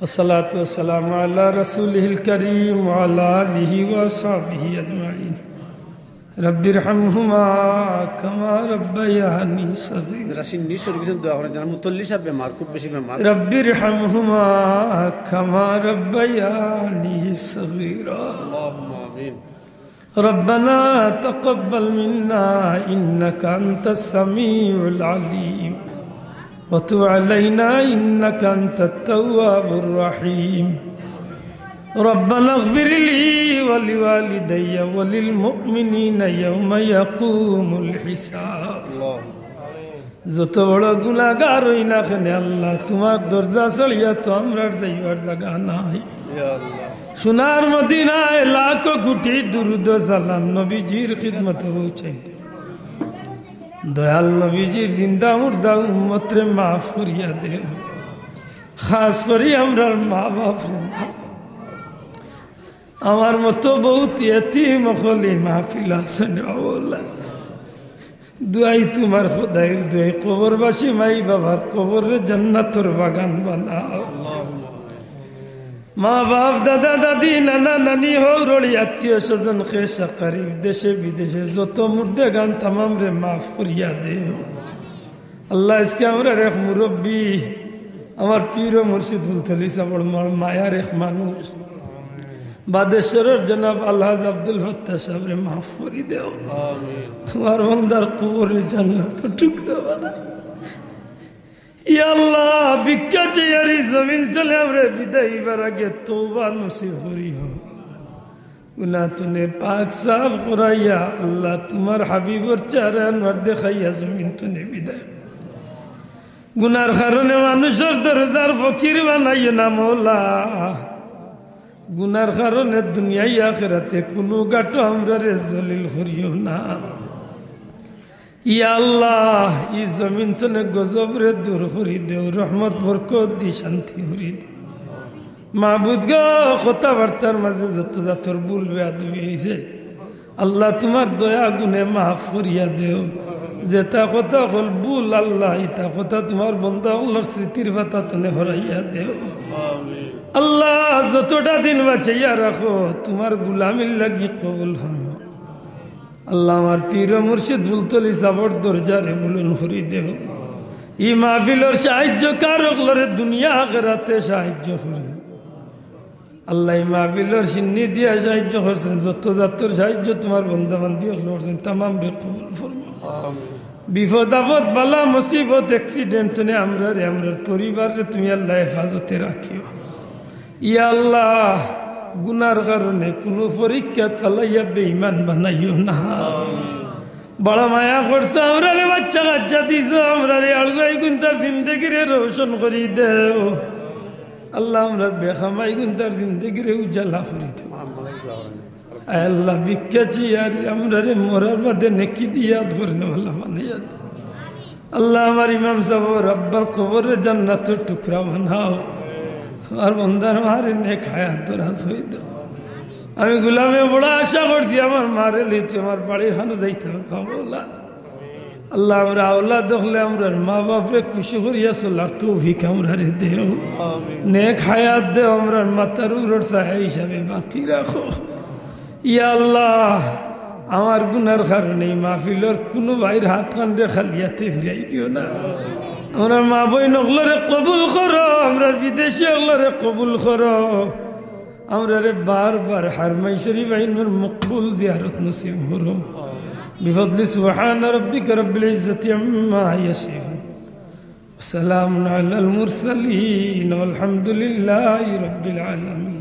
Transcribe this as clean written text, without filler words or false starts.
والصلاة والسلام على رسوله الكريم وعلى آله وصحبه أجمعين رب ارحمهما كما ربياني صغيرا رب ارحمهما كما ربياني صغيرا اللهم آمين ربنا تقبل منا إنك أنت السميع العليم وتب علينا إنك أنت التواب الرحيم ربنا اغفر لي ولوالدي وللمؤمنين يوم يقوم الحساب যত বড় গুনাহগার হই না কেন আল্লাহ তোমার দরজা ছাড়িয়া তো আমরা যাইবার জায়গা নাই সোনার মদিনায় লাখো কোটি দুরূদ সালাম নবীজির খিদমত পৌঁছাইতে দয়াল নবীজির জিন্দা মুর্দা উম্মতরে মাফ করিয়া দে খাস করি আমরা মা বাপ আমার মতো বহুত ইয়তীম হলি মাহফিল আছেন আল্লাহ দুয়াই তোমার খোদাইর দুয়াই কবরবাসী মাই বাবার কবরে জান্নাতের বাগান বানাও মা বাপ দাদা দাদি নানা নানি হৌরড়ি আত্মীয় স্বজন খেসা করিব দেশে বিদেশে যত মুর্দে গান তামাম রে মাফ করিয়া দে আল্লাহ আজকে আমরা এক মুরব্বী আমার পীর ও মুর্শিদ ফুলতলি সাবড় মায়ার এক মানুষ বাদেশ্বরের জনাব আলহাজ আব্দুল ফত্তাহ সাহেবরে মাফ করি দেও তোমার বন্দার কবরে জান্নাত টুকরা বানা ইয়া আল্লাহ ভিক্ষা চেয়ারি জমিন চলে আমরা বিদায় হইবার আগে তওবা নসিব করিও গুনাহ তুনে পাক সাফ করাইয়া আল্লাহ তোমার হাবিবর চেহারা আনওয়ার দেখাইয়া জমিন তুনে বিদায় গুনার কারণে মানুষের দরজার ফকির বানাইও না মওলা গুনার কারণে দুনিয়ায় আখিরাতে কোনো গাটো আমরা রে জলিল করিও না ইয়া আল্লাহ ই জমিন তনে গজব রে দূর করি দেও রহমত বরকত দি শান্তি করি দে মাবুদ গো কথাবার্তার মাঝে যত জাতর ভুল বেয়াদবি হইছে আল্লাহ তোমার দয়া গুণে মাফ করিয়া দেও যেটা কথা হল ভুল আল্লাহ ইটা কথা তোমার বন্ধা আল্লাহর স্মৃতির পাতা তনে হরাইয়া দেও আল্লাহ যতটা দিন বাঁচাইয়া রাখো তোমার গুলামির লাগি কবুল হন আল্লাহ আমার পীর মুর্শিদ ফুলতলি সাবর দরজারে বুলন করি দেও ই মাহফিলের সাহায্য কারকলরে দুনিয়া আখিরাতে সাহায্য করি আল্লাহ এই মাহফিলের সিন্নি দিয়া সাহায্য করছেন যত জাতর সাহায্য তোমার বন্ধা বান্ধি করছেন তামাম বে কবুল ফরমাও বিপদ আপদ বালা মুসিবত অ্যাক্সিডেন্ট নে আমরা রে আমরার পরিবারে তুমি আল্লাহ হেফাজতে রাখিও ইয়া আল্লাহ গুনার কারণে কোনো পরীক্ষা ফালাইয়া বেঈমান বানাইও না বড় মায়া করছে আমরা রে বাচ্চা কাচ্চা দিছ আমরা রে আলগাই গুনতার জিন্দগিরে রোশন করি দেও আল্লাহ আমরা বেখামাই গুনতার জিন্দগিরে উজালা করি দেও আল্লাহ ভিক্ষা চিয়ার আমরা রে মরার বাদে নেকি দিয়া ধরনে আল্লাহ বানাইয়া দে আল্লাহ আমার ইমাম সাহেব রব্বার কবরে জান্নাতের টুকরা বানাও আর বন্দার মারে নেক হায়াত দরাজ হয়ে দাও আমি গোলামে বড় আশা করছি আমার মারে লিতে আমার বাড়ি খানো যাইতে হবে আল্লাহ আমরা আওলাদ দেখলে আমরা মা বাপরে খুশি করিয়া চলার তৌফিক আমরা রে দেও নেক হায়াত দেও আমরা মাতার উরর সাহা হিসাবে বাকি রাখো ইয়া আল্লাহ আমার গুনার কারণে মাহফিলের কোনো ভাইয়ের হাত কান্দে খালিয়াতে ফিরাই দিও না আমরা মা বইন ওগুলোরে কবুল করো আমরা বিদেশি ওগুলোরে কবুল করো আমরা রে বারবার হারমাই শরীফ আইনের মকবুল জিয়ারত নসিব করো বিফদলি সুবহান রাব্বিকা রব্বিল ইজ্জাতি আম্মা ইয়াসিফুন সালামুন আলাল মুরসালিন ওয়ালহামদুলিল্লাহি রাব্বিল আলামিন